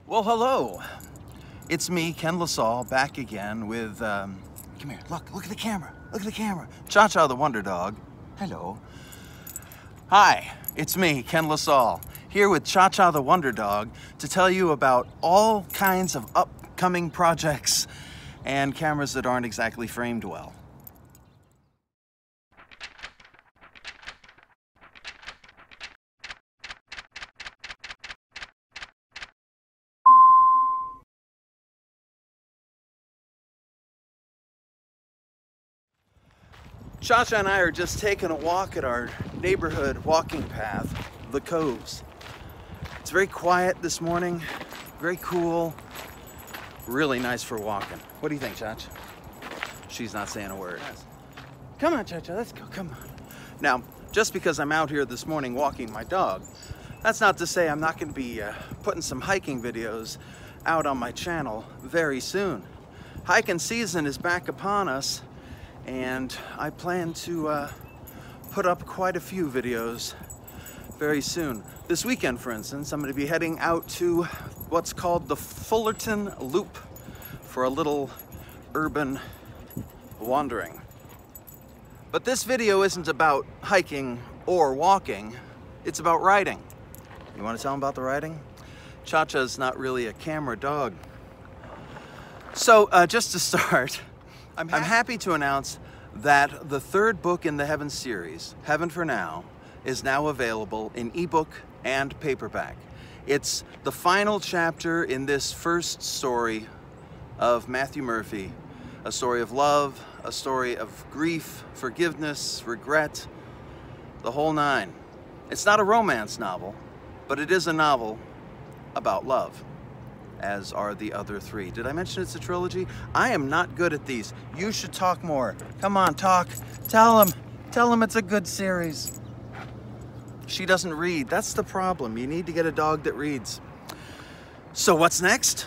Well, hello. It's me, Ken LaSalle, back again with, come here, look at the camera. Look at the camera. Cha-Cha the Wonder Dog. Hello. Hi, it's me, Ken LaSalle, here with Cha-Cha the Wonder Dog to tell you about all kinds of upcoming projects and cameras that aren't exactly framed well. Cha-Cha and I are just taking a walk at our neighborhood walking path, the Coves. It's very quiet this morning, very cool, really nice for walking. What do you think, Cha-Cha? She's not saying a word. Come on, Cha-Cha, let's go, come on. Now, just because I'm out here this morning walking my dog, that's not to say I'm not going to be putting some hiking videos out on my channel very soon. Hiking season is back upon us, and I plan to put up quite a few videos very soon. This weekend, for instance, I'm going to be heading out to what's called the Fullerton Loop for a little urban wandering. But this video isn't about hiking or walking, it's about riding. You want to tell them about the riding? Cha-Cha's not really a camera dog. So just to start, I'm happy to announce that the third book in the Heaven series, Heaven for Now, is now available in ebook and paperback. It's the final chapter in this first story of Matthew Murphy, a story of love, a story of grief, forgiveness, regret, the whole nine. It's not a romance novel, but it is a novel about love, as are the other three. Did I mention it's a trilogy? I am not good at these. You should talk more. Come on, talk. Tell him it's a good series. She doesn't read. That's the problem. You need to get a dog that reads. So what's next?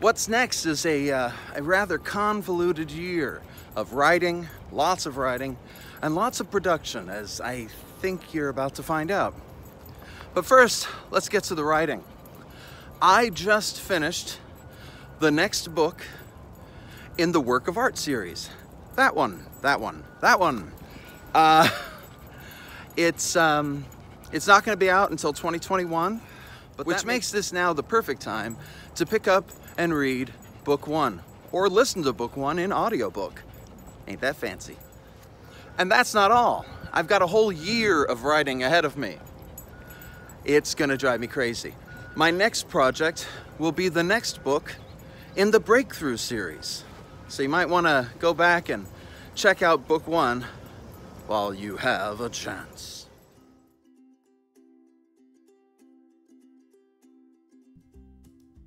What's next is a rather convoluted year of writing, lots of writing, and lots of production, as I think you're about to find out. But first, let's get to the writing. I just finished the next book in the Work of Art series. That one. It's not going to be out until 2021, which makes this now the perfect time to pick up and read book one, or listen to book one in audiobook. Ain't that fancy? And that's not all. I've got a whole year of writing ahead of me. It's going to drive me crazy. My next project will be the next book in the Breakthrough series. So you might want to go back and check out book one while you have a chance.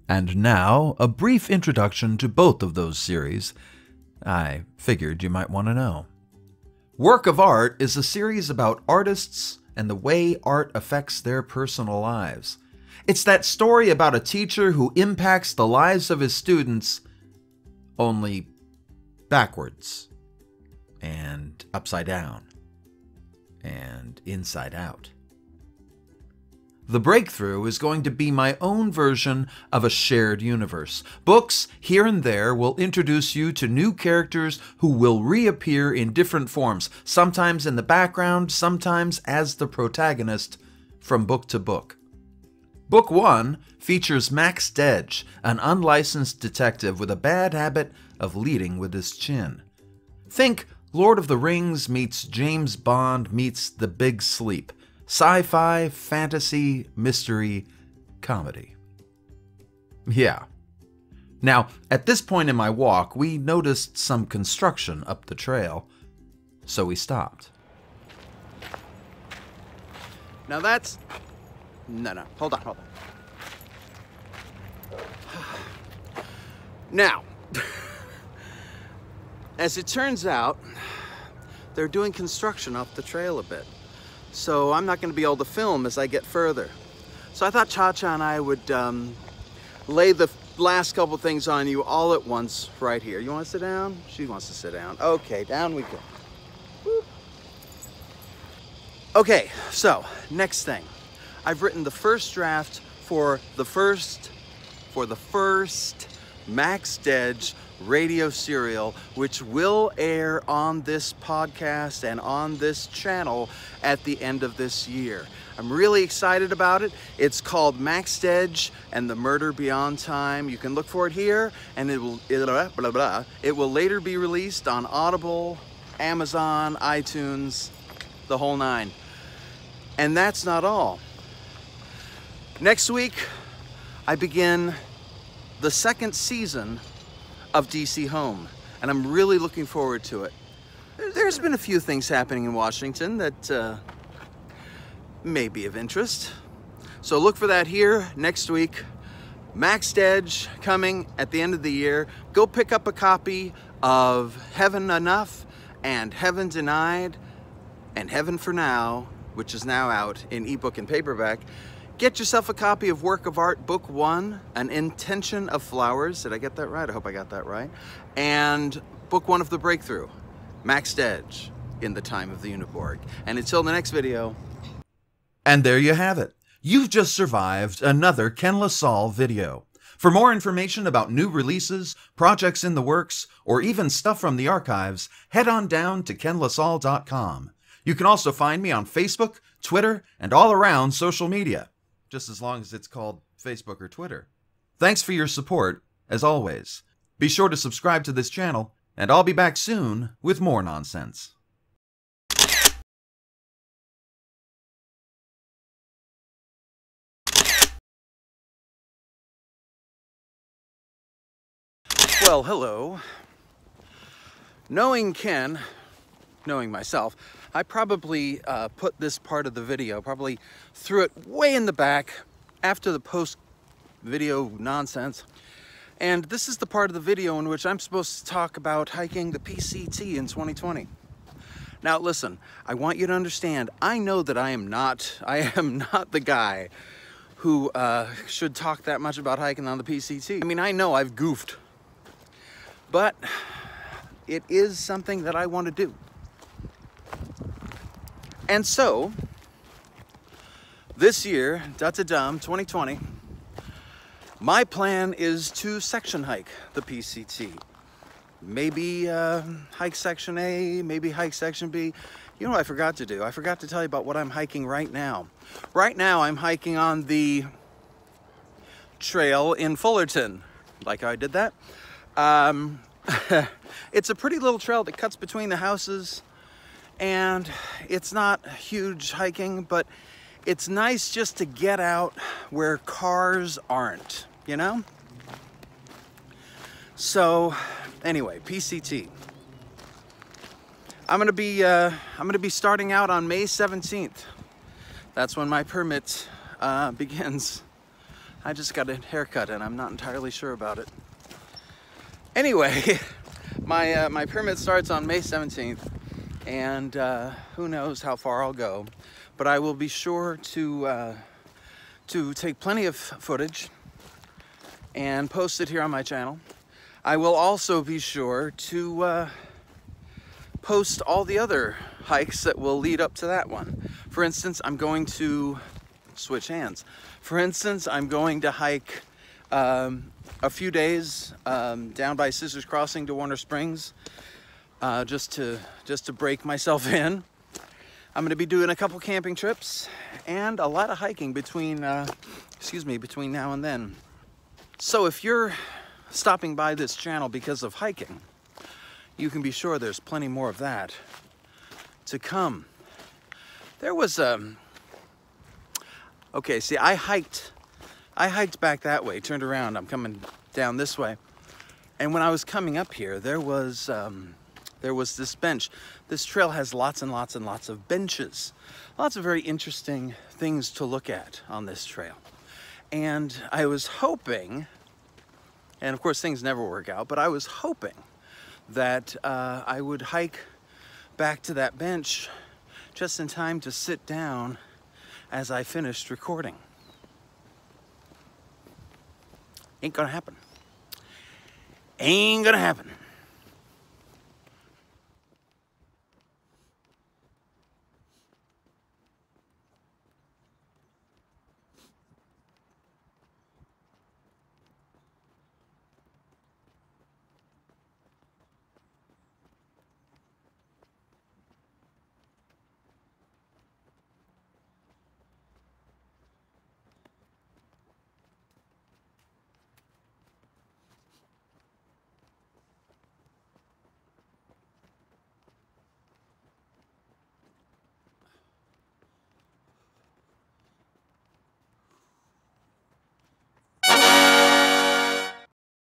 And now, a brief introduction to both of those series. I figured you might want to know. Work of Art is a series about artists and the way art affects their personal lives. It's that story about a teacher who impacts the lives of his students, only backwards, and upside down, and inside out. The Breakthrough is going to be my own version of a shared universe. Books here and there will introduce you to new characters who will reappear in different forms, sometimes in the background, sometimes as the protagonist, from book to book. Book one features Max Dedge, an unlicensed detective with a bad habit of leading with his chin. Think Lord of the Rings meets James Bond meets The Big Sleep. Sci-fi, fantasy, mystery, comedy. Yeah. Now, at this point in my walk, we noticed some construction up the trail, so we stopped. Now that's... No, hold on. Now, as it turns out, they're doing construction up the trail a bit. So I'm not going to be able to film as I get further. So I thought Cha-Cha and I would lay the last couple things on you all at once right here. You want to sit down? She wants to sit down. Okay, down we go. Woo. Okay, so next thing. I've written the first draft for the first Max Dedge radio serial, which will air on this podcast and on this channel at the end of this year. I'm really excited about it. It's called Max Dedge and the Murder Beyond Time. You can look for it here, and it will later be released on Audible, Amazon, iTunes, the whole nine. And that's not all. Next week, I begin the second season of DC Home, and I'm really looking forward to it. There's been a few things happening in Washington that may be of interest. So look for that here next week. Max Dedge coming at the end of the year. Go pick up a copy of Heaven Enough and Heaven Denied and Heaven for Now, which is now out in ebook and paperback. Get yourself a copy of Work of Art, Book 1, An Intention of Flowers. Did I get that right? I hope I got that right. And Book 1 of The Breakthrough, Max Dedge, In the Time of the Uniborg. And until the next video. And there you have it. You've just survived another Ken LaSalle video. For more information about new releases, projects in the works, or even stuff from the archives, head on down to kenlasalle.com. You can also find me on Facebook, Twitter, and all around social media. Just as long as it's called Facebook or Twitter. Thanks for your support, as always. Be sure to subscribe to this channel, and I'll be back soon with more nonsense. Well, hello. Knowing Ken, knowing myself, I probably put this part of the video, probably threw it way in the back after the post-video nonsense. And this is the part of the video in which I'm supposed to talk about hiking the PCT in 2020. Now listen, I want you to understand, I know that I am not the guy who should talk that much about hiking on the PCT. I mean, I know I've goofed, but it is something that I want to do. And so, this year, 2020, my plan is to section hike the PCT. Maybe hike section A, maybe hike section B. You know what I forgot to do? I forgot to tell you about what I'm hiking right now. Right now, I'm hiking on the trail in Fullerton. Like how I did that? It's a pretty little trail that cuts between the houses, and it's not huge hiking, but it's nice just to get out where cars aren't, you know? So anyway, PCT. I'm gonna be starting out on May 17th. That's when my permit begins. I just got a haircut and I'm not entirely sure about it. Anyway, my permit starts on May 17th, and who knows how far I'll go, but I will be sure to take plenty of footage and post it here on my channel. I will also be sure to post all the other hikes that will lead up to that one. For instance, I'm going to switch hands. For instance, I'm going to hike a few days down by Scissors Crossing to Warner Springs, just to break myself in. I'm going to be doing a couple camping trips and a lot of hiking between between now and then. So if you're stopping by this channel because of hiking, you can be sure there's plenty more of that to come. There was okay, see, I hiked back that way, turned around, I'm coming down this way. And when I was coming up here, there was this bench. This trail has lots and lots and lots of benches. Lots of very interesting things to look at on this trail. And I was hoping, and of course things never work out, but I was hoping that I would hike back to that bench just in time to sit down as I finished recording. Ain't gonna happen. Ain't gonna happen.